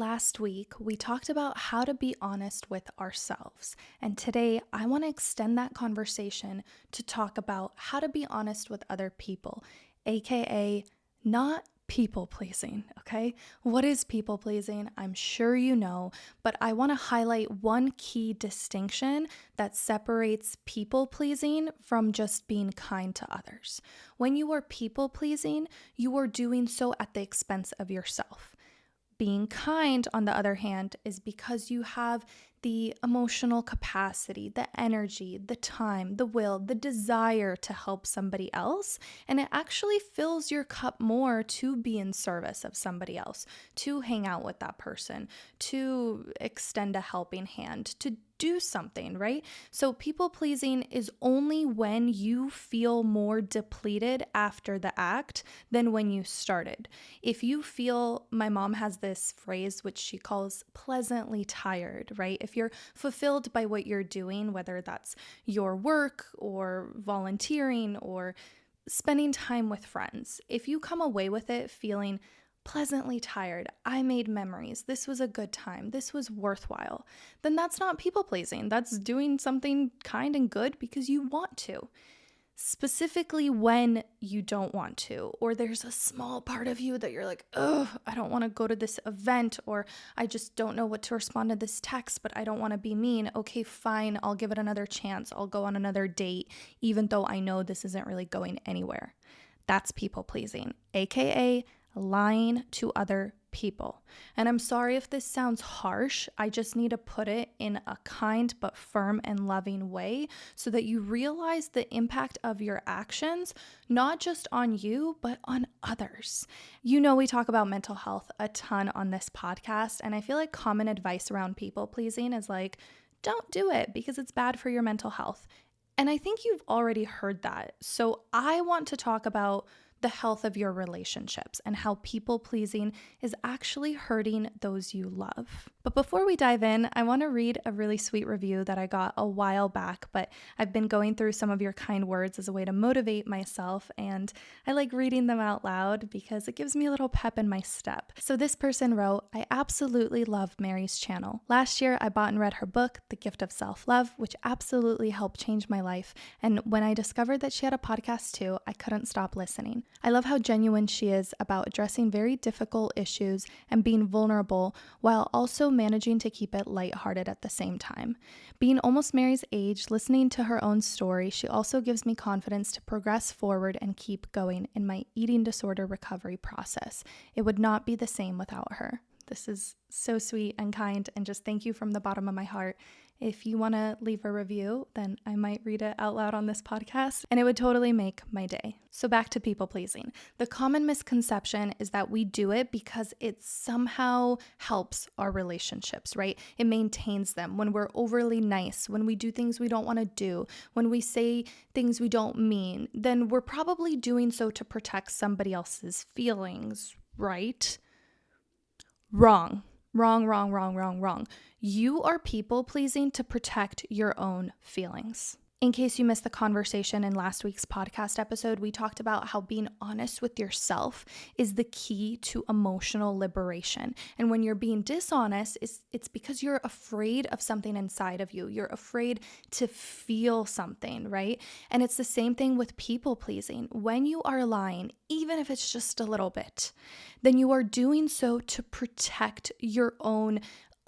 Last week, we talked about how to be honest with ourselves. And today, I want to extend that conversation to talk about how to be honest with other people, aka not people pleasing, okay? What is people pleasing? I'm sure you know, but I want to highlight one key distinction that separates people pleasing from just being kind to others. When you are people pleasing, you are doing so at the expense of yourself. Being kind, on the other hand, is because you have the emotional capacity, the energy, the time, the will, the desire to help somebody else. And it actually fills your cup more to be in service of somebody else, to hang out with that person, to extend a helping hand, to do something, right? So people pleasing is only when you feel more depleted after the act than when you started. If you feel, my mom has this phrase which she calls pleasantly tired, right? If you're fulfilled by what you're doing, whether that's your work or volunteering or spending time with friends, if you come away with it feeling pleasantly tired, I made memories, this was a good time, this was worthwhile, then that's not people pleasing. That's doing something kind and good because you want to. Specifically when you don't want to, or there's a small part of you that you're like, oh, I don't want to go to this event, or I just don't know what to respond to this text, but I don't want to be mean. Okay, fine, I'll give it another chance. I'll go on another date, even though I know this isn't really going anywhere. That's people pleasing, aka lying to other people. And I'm sorry if this sounds harsh. I just need to put it in a kind but firm and loving way so that you realize the impact of your actions, not just on you, but on others. You know, we talk about mental health a ton on this podcast, and I feel like common advice around people pleasing is like, don't do it because it's bad for your mental health. And I think you've already heard that. So I want to talk about the health of your relationships and how people pleasing is actually hurting those you love. But before we dive in, I want to read a really sweet review that I got a while back, but I've been going through some of your kind words as a way to motivate myself, and I like reading them out loud because it gives me a little pep in my step. So this person wrote, I absolutely love Mary's channel. Last year, I bought and read her book, The Gift of Self-Love, which absolutely helped change my life. And when I discovered that she had a podcast too, I couldn't stop listening. I love how genuine she is about addressing very difficult issues and being vulnerable while also managing to keep it lighthearted at the same time. Being almost Mary's age, listening to her own story, she also gives me confidence to progress forward and keep going in my eating disorder recovery process. It would not be the same without her. This is so sweet and kind, and just thank you from the bottom of my heart. If you want to leave a review, then I might read it out loud on this podcast, and it would totally make my day. So back to people pleasing. The common misconception is that we do it because it somehow helps our relationships, right? It maintains them. When we're overly nice, when we do things we don't want to do, when we say things we don't mean, then we're probably doing so to protect somebody else's feelings, right? Wrong. Wrong, wrong, wrong, wrong, wrong. You are people pleasing to protect your own feelings. In case you missed the conversation in last week's podcast episode, we talked about how being honest with yourself is the key to emotional liberation. And when you're being dishonest, it's because you're afraid of something inside of you. You're afraid to feel something, right? And it's the same thing with people pleasing. When you are lying, even if it's just a little bit, then you are doing so to protect your own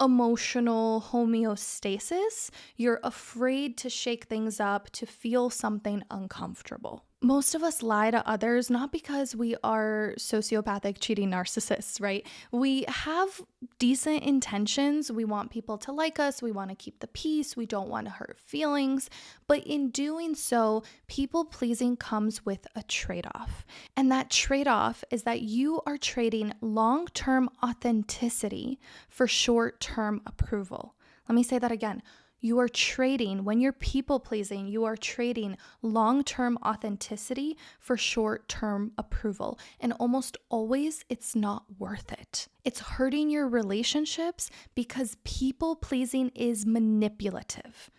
emotional homeostasis. You're afraid to shake things up, to feel something uncomfortable. Most of us lie to others not because we are sociopathic, cheating narcissists, right? We have decent intentions. We want people to like us. We want to keep the peace. We don't want to hurt feelings. But in doing so, people pleasing comes with a trade-off. And that trade-off is that you are trading long-term authenticity for short-term approval. Let me say that again. You are trading, when you're people pleasing, you are trading long-term authenticity for short-term approval. And almost always, it's not worth it. It's hurting your relationships because people pleasing is manipulative.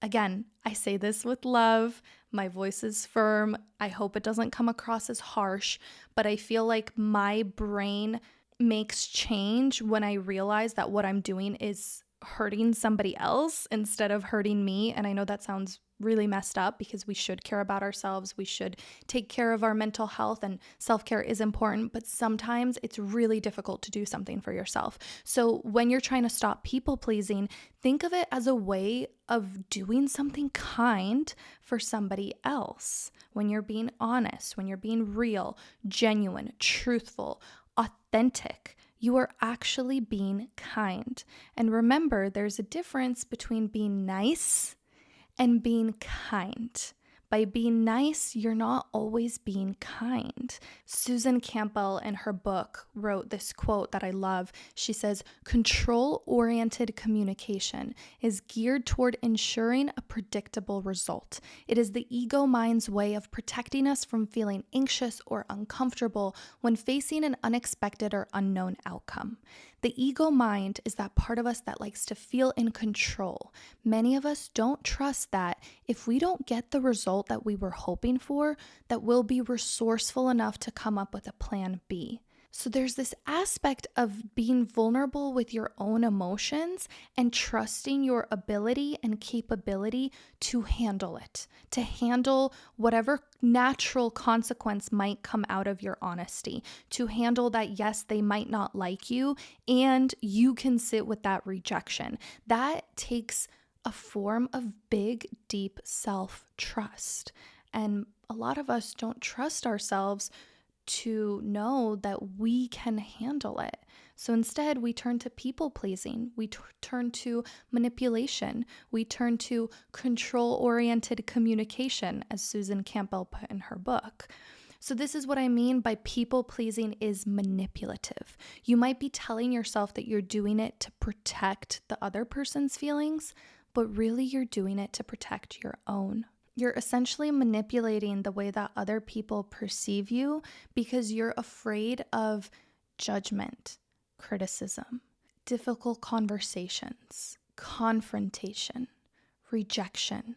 Again, I say this with love. My voice is firm. I hope it doesn't come across as harsh, but I feel like my brain makes change when I realize that what I'm doing is hurting somebody else instead of hurting me. And I know that sounds really messed up because we should care about ourselves. We should take care of our mental health, and self-care is important, but sometimes it's really difficult to do something for yourself. So when you're trying to stop people pleasing, think of it as a way of doing something kind for somebody else. When you're being honest, when you're being real, genuine, truthful, authentic, you are actually being kind. And remember, there's a difference between being nice and being kind. By being nice, you're not always being kind. Susan Campbell, in her book, wrote this quote that I love. She says, "Control-oriented communication is geared toward ensuring a predictable result. It is the ego mind's way of protecting us from feeling anxious or uncomfortable when facing an unexpected or unknown outcome." The ego mind is that part of us that likes to feel in control. Many of us don't trust that if we don't get the result that we were hoping for, that we'll be resourceful enough to come up with a plan B. So there's this aspect of being vulnerable with your own emotions and trusting your ability and capability to handle it, to handle whatever natural consequence might come out of your honesty, to handle that, yes, they might not like you, and you can sit with that rejection. That takes a form of big, deep self-trust. And a lot of us don't trust ourselves to know that we can handle it. So instead, we turn to people pleasing. We turn to manipulation. We turn to control-oriented communication, as Susan Campbell put in her book. So this is what I mean by people pleasing is manipulative. You might be telling yourself that you're doing it to protect the other person's feelings, but really you're doing it to protect your own. You're essentially manipulating the way that other people perceive you because you're afraid of judgment, criticism, difficult conversations, confrontation, rejection,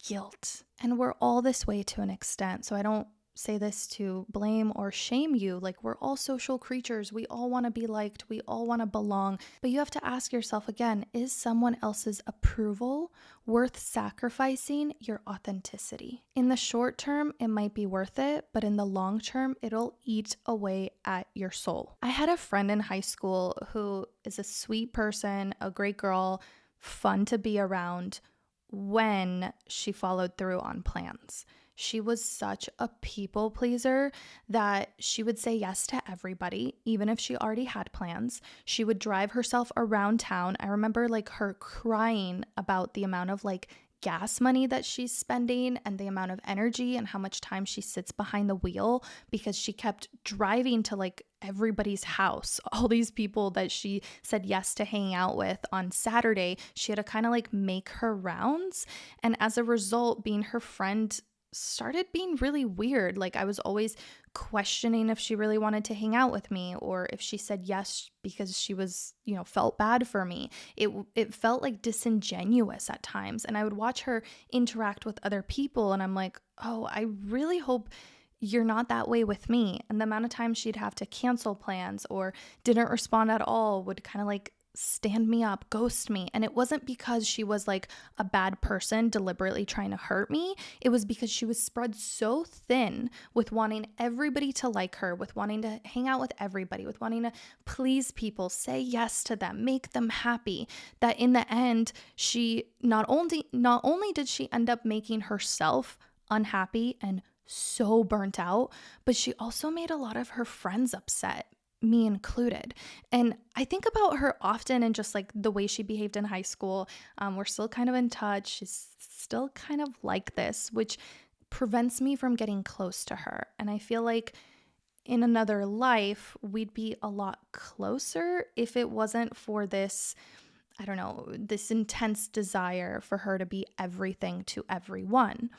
guilt. And we're all this way to an extent. So I don't say this to blame or shame you. Like, we're all social creatures. We all want to be liked. We all want to belong. But you have to ask yourself again, is someone else's approval worth sacrificing your authenticity? In the short term, it might be worth it, but in the long term, it'll eat away at your soul. I had a friend in high school who is a sweet person, a great girl, fun to be around when she followed through on plans. She was such a people pleaser that she would say yes to everybody, even if she already had plans. She would drive herself around town. I remember her crying about the amount of gas money that she's spending and the amount of energy and how much time she sits behind the wheel because she kept driving to everybody's house. All these people that she said yes to hang out with on Saturday, she had to kind of make her rounds. And as a result, being her friend started being really weird. I was always questioning if she really wanted to hang out with me or if she said yes because she was, felt bad for me. It felt disingenuous at times. And I would watch her interact with other people and I'm like, oh, I really hope you're not that way with me. And the amount of times she'd have to cancel plans or didn't respond at all would kind of stand me up, ghost me. And it wasn't because she was a bad person deliberately trying to hurt me. It was because she was spread so thin with wanting everybody to like her, with wanting to hang out with everybody, with wanting to please people, say yes to them, make them happy, that in the end, she not only did she end up making herself unhappy and so burnt out, but she also made a lot of her friends upset, me included. And I think about her often and just the way she behaved in high school. We're still kind of in touch. She's still kind of like this, which prevents me from getting close to her. And I feel like in another life, we'd be a lot closer if it wasn't for this, I don't know, this intense desire for her to be everything to everyone.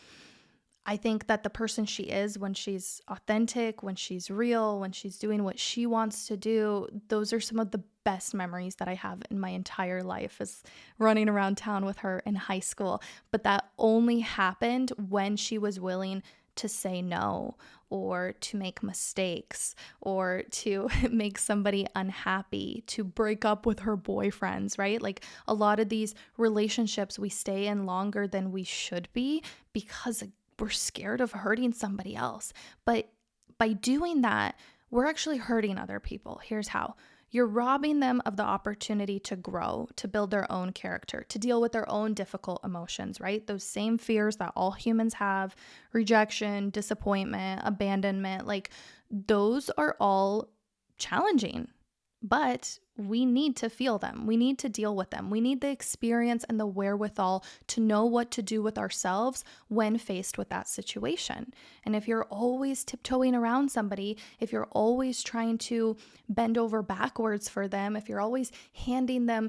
I think that the person she is when she's authentic, when she's real, when she's doing what she wants to do, those are some of the best memories that I have in my entire life, is running around town with her in high school. But that only happened when she was willing to say no or to make mistakes or to make somebody unhappy, to break up with her boyfriends, right? Like a lot of these relationships we stay in longer than we should be because we're scared of hurting somebody else. But by doing that, we're actually hurting other people. Here's how. You're robbing them of the opportunity to grow, to build their own character, to deal with their own difficult emotions, right? Those same fears that all humans have, rejection, disappointment, abandonment, like those are all challenging, but we need to feel them. We need to deal with them. We need the experience and the wherewithal to know what to do with ourselves when faced with that situation. And if you're always tiptoeing around somebody, if you're always trying to bend over backwards for them, if you're always handing them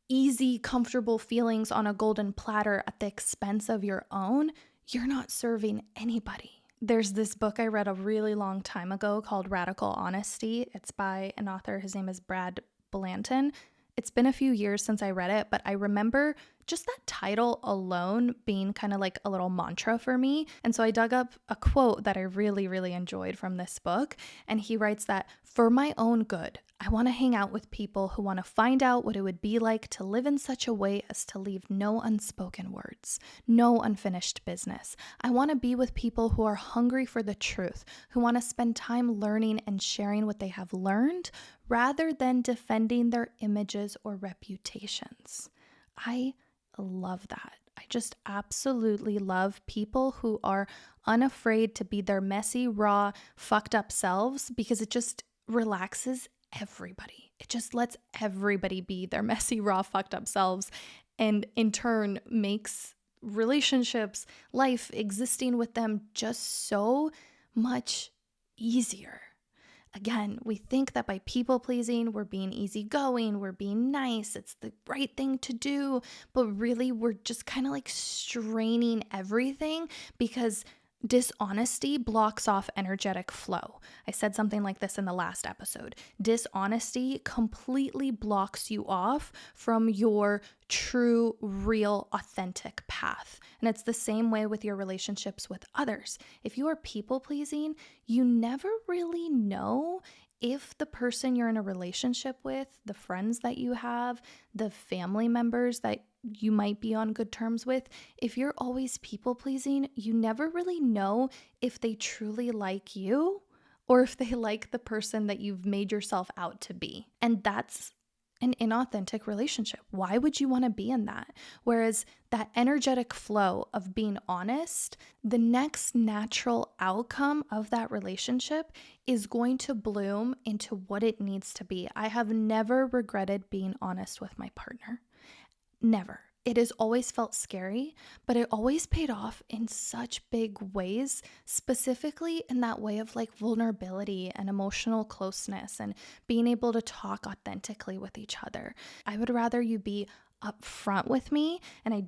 easy, comfortable feelings on a golden platter at the expense of your own, you're not serving anybody. There's this book I read a really long time ago called Radical Honesty. It's by an author. His name is Brad Blanton. It's been a few years since I read it, but I remember just that title alone being kind of like a little mantra for me. And so I dug up a quote that I really, really enjoyed from this book. And he writes that, "For my own good, I want to hang out with people who want to find out what it would be like to live in such a way as to leave no unspoken words, no unfinished business. I want to be with people who are hungry for the truth, who want to spend time learning and sharing what they have learned rather than defending their images or reputations." I love that. I just absolutely love people who are unafraid to be their messy, raw, fucked up selves because it just relaxes everybody. It just lets everybody be their messy, raw, fucked up selves, and in turn makes relationships, life, existing with them just so much easier. Again, we think that by people pleasing, we're being easygoing, we're being nice, it's the right thing to do, but really we're just kind of like straining everything because dishonesty blocks off energetic flow. I said something like this in the last episode. Dishonesty completely blocks you off from your true, real, authentic path. And it's the same way with your relationships with others. If you are people pleasing, you never really know if the person you're in a relationship with, the friends that you have, the family members that you might be on good terms with, if you're always people pleasing, you never really know if they truly like you or if they like the person that you've made yourself out to be. And that's an inauthentic relationship. Why would you want to be in that? Whereas that energetic flow of being honest, the next natural outcome of that relationship is going to bloom into what it needs to be. I have never regretted being honest with my partner. Never. It has always felt scary, but it always paid off in such big ways, specifically in that way of like vulnerability and emotional closeness and being able to talk authentically with each other. I would rather you be upfront with me. And I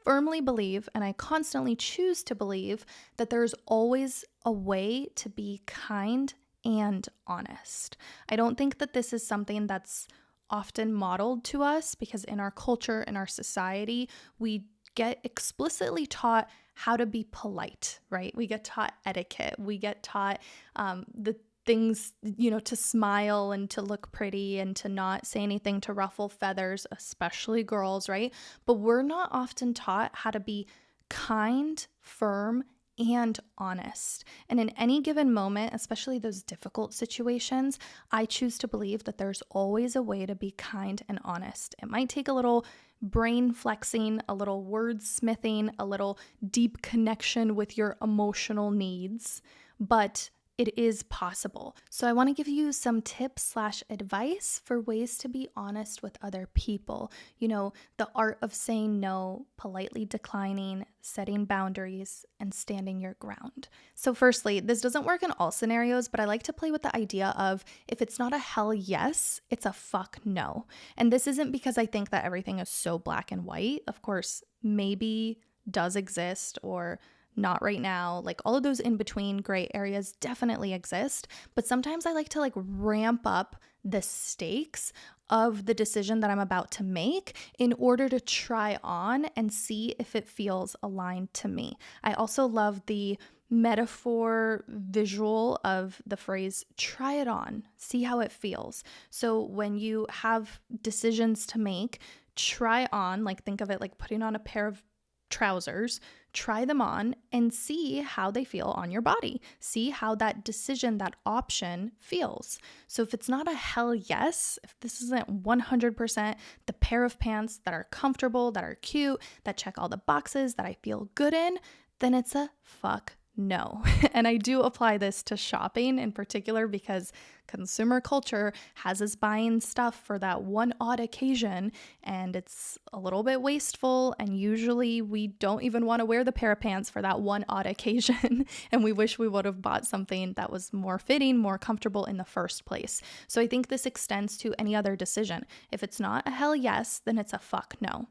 firmly believe, and I constantly choose to believe that there's always a way to be kind and honest. I don't think that this is something that's often modeled to us because in our culture, in our society, we get explicitly taught how to be polite, right? We get taught etiquette. We get taught the things, to smile and to look pretty and to not say anything to ruffle feathers, especially girls, right? But we're not often taught how to be kind, firm, and honest. And in any given moment, especially those difficult situations, I choose to believe that there's always a way to be kind and honest. It might take a little brain flexing, a little wordsmithing, a little deep connection with your emotional needs, but it is possible. So I want to give you some tips/advice for ways to be honest with other people. The art of saying no, politely declining, setting boundaries, and standing your ground. So firstly, this doesn't work in all scenarios, but I like to play with the idea of if it's not a hell yes, it's a fuck no. And this isn't because I think that everything is so black and white. Of course, maybe does exist or not right now. Like all of those in between gray areas definitely exist, but sometimes I like to ramp up the stakes of the decision that I'm about to make in order to try on and see if it feels aligned to me. I also love the metaphor visual of the phrase try it on, see how it feels. So when you have decisions to make, try on, like think of it like putting on a pair of trousers, try them on and see how they feel on your body. See how that decision, that option feels. So if it's not a hell yes, if this isn't 100% the pair of pants that are comfortable, that are cute, that check all the boxes, that I feel good in, then it's a fuck no. And I do apply this to shopping in particular because consumer culture has us buying stuff for that one odd occasion, and it's a little bit wasteful, and usually we don't even want to wear the pair of pants for that one odd occasion, and we wish we would have bought something that was more fitting, more comfortable in the first place. So I think this extends to any other decision. If it's not a hell yes, then it's a fuck no.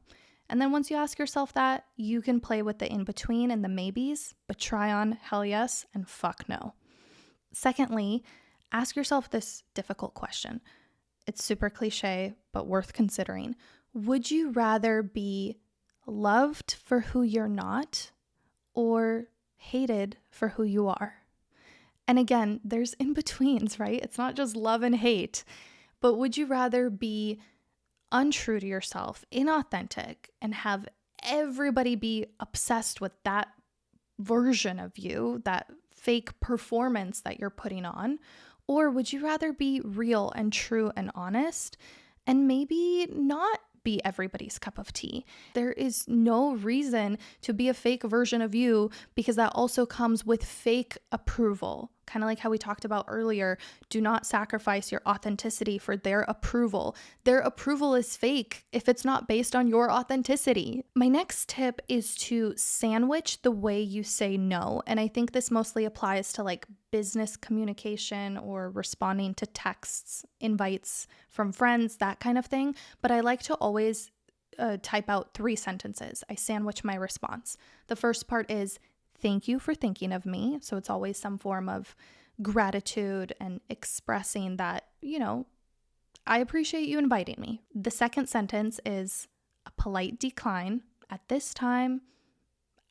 And then once you ask yourself that, you can play with the in-between and the maybes, but try on hell yes and fuck no. Secondly, ask yourself this difficult question. It's super cliche, but worth considering. Would you rather be loved for who you're not or hated for who you are? And again, there's in-betweens, right? It's not just love and hate, but would you rather be untrue to yourself, inauthentic, and have everybody be obsessed with that version of you, that fake performance that you're putting on? Or would you rather be real and true and honest and maybe not be everybody's cup of tea? There is no reason to be a fake version of you because that also comes with fake approval. Kind of like how we talked about earlier, do not sacrifice your authenticity for their approval. Their approval is fake if it's not based on your authenticity. My next tip is to sandwich the way you say no. And I think this mostly applies to like business communication or responding to texts, invites from friends, that kind of thing. But I like to always type out 3 sentences. I sandwich my response. The first part is, thank you for thinking of me. So it's always some form of gratitude and expressing that, I appreciate you inviting me. The second sentence is a polite decline. At this time,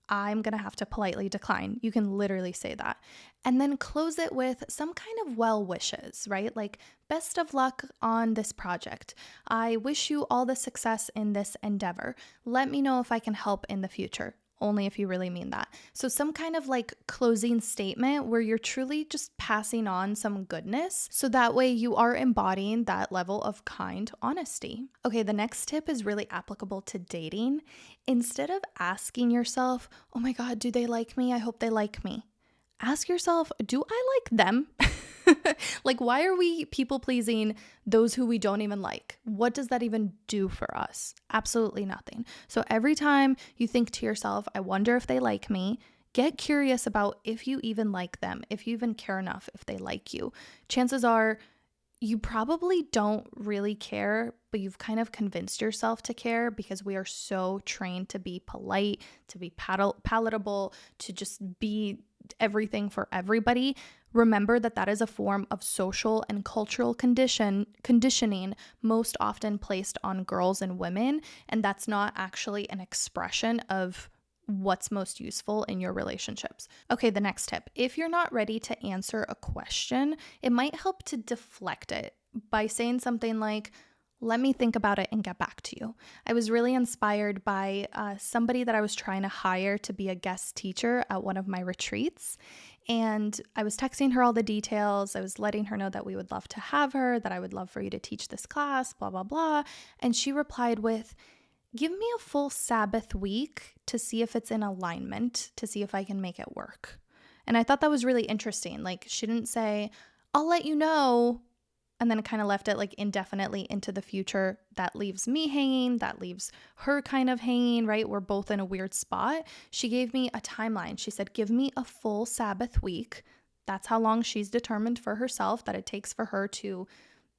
I'm going to have to politely decline. You can literally say that. And then close it with some kind of well wishes, right? Like, best of luck on this project. I wish you all the success in this endeavor. Let me know if I can help in the future. Only if you really mean that. So some kind of like closing statement where you're truly just passing on some goodness. So that way you are embodying that level of kind honesty. Okay, the next tip is really applicable to dating. Instead of asking yourself, oh my God, do they like me? I hope they like me. Ask yourself, do I like them? Like, why are we people pleasing those who we don't even like? What does that even do for us? Absolutely nothing. So every time you think to yourself, I wonder if they like me, get curious about if you even like them, if you even care enough if they like you. Chances are you probably don't really care, but you've kind of convinced yourself to care because we are so trained to be polite, to be palatable, to just be everything for everybody. Remember that is a form of social and cultural conditioning most often placed on girls and women, and that's not actually an expression of what's most useful in your relationships. Okay, the next tip. If you're not ready to answer a question, it might help to deflect it by saying something like, let me think about it and get back to you. I was really inspired by somebody that I was trying to hire to be a guest teacher at one of my retreats. And I was texting her all the details. I was letting her know that we would love to have her, that I would love for you to teach this class, blah, blah, blah. And she replied with, give me a full Sabbath week to see if it's in alignment, to see if I can make it work. And I thought that was really interesting. Like, she didn't say, I'll let you know, and then it kind of left it like indefinitely into the future. That leaves me hanging. That leaves her kind of hanging, right? We're both in a weird spot. She gave me a timeline. She said, give me a full Sabbath week. That's how long she's determined for herself that it takes for her to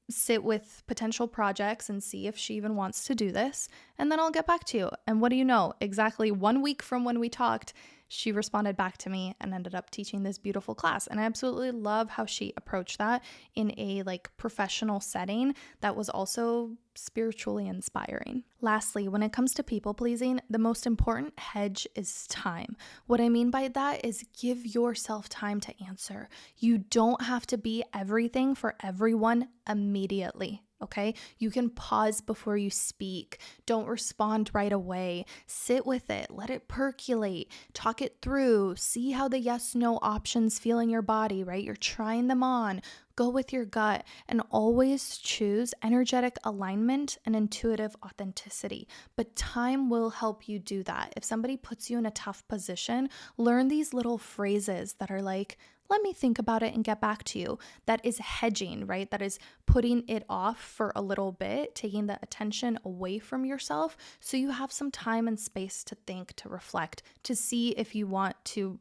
sit with potential projects and see if she even wants to do this. and then I'll get back to you. And what do you know? Exactly 1 week from when we talked, she responded back to me and ended up teaching this beautiful class. And I absolutely love how she approached that in a professional setting that was also spiritually inspiring. Lastly, when it comes to people pleasing, the most important hedge is time. What I mean by that is give yourself time to answer. You don't have to be everything for everyone immediately. Okay, you can pause before you speak. Don't respond right away. Sit with it. Let it percolate. Talk it through. See how the yes/no options feel in your body, right? You're trying them on. Go with your gut and always choose energetic alignment and intuitive authenticity. But time will help you do that. If somebody puts you in a tough position, learn these little phrases that are like, let me think about it and get back to you. That is hedging, right? That is putting it off for a little bit, taking the attention away from yourself so you have some time and space to think, to reflect, to see if you want to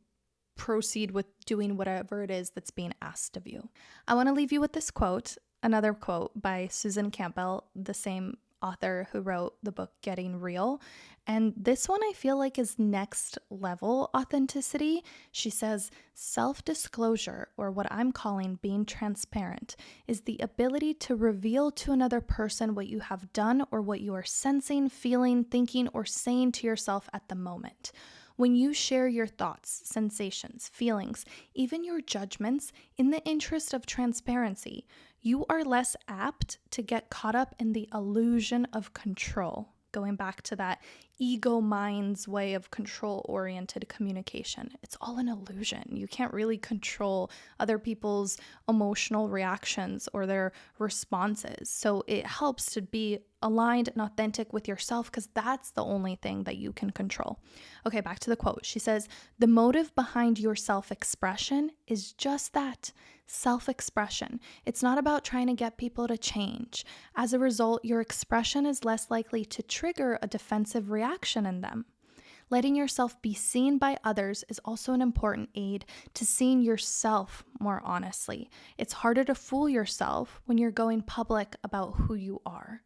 proceed with doing whatever it is that's being asked of you. I want to leave you with this quote, another quote by Susan Campbell, the same author who wrote the book Getting Real. And this one I feel like is next level authenticity. She says, self-disclosure, or what I'm calling being transparent, is the ability to reveal to another person what you have done or what you are sensing, feeling, thinking, or saying to yourself at the moment. When you share your thoughts, sensations, feelings, even your judgments in the interest of transparency, you are less apt to get caught up in the illusion of control. Going back to that ego mind's way of control-oriented communication. It's all an illusion. You can't really control other people's emotional reactions or their responses. So it helps to be aligned and authentic with yourself because that's the only thing that you can control. Okay, back to the quote. She says, the motive behind your self-expression is just that, self-expression. It's not about trying to get people to change. As a result, your expression is less likely to trigger a defensive reaction in them. Letting yourself be seen by others is also an important aid to seeing yourself more honestly. It's harder to fool yourself when you're going public about who you are.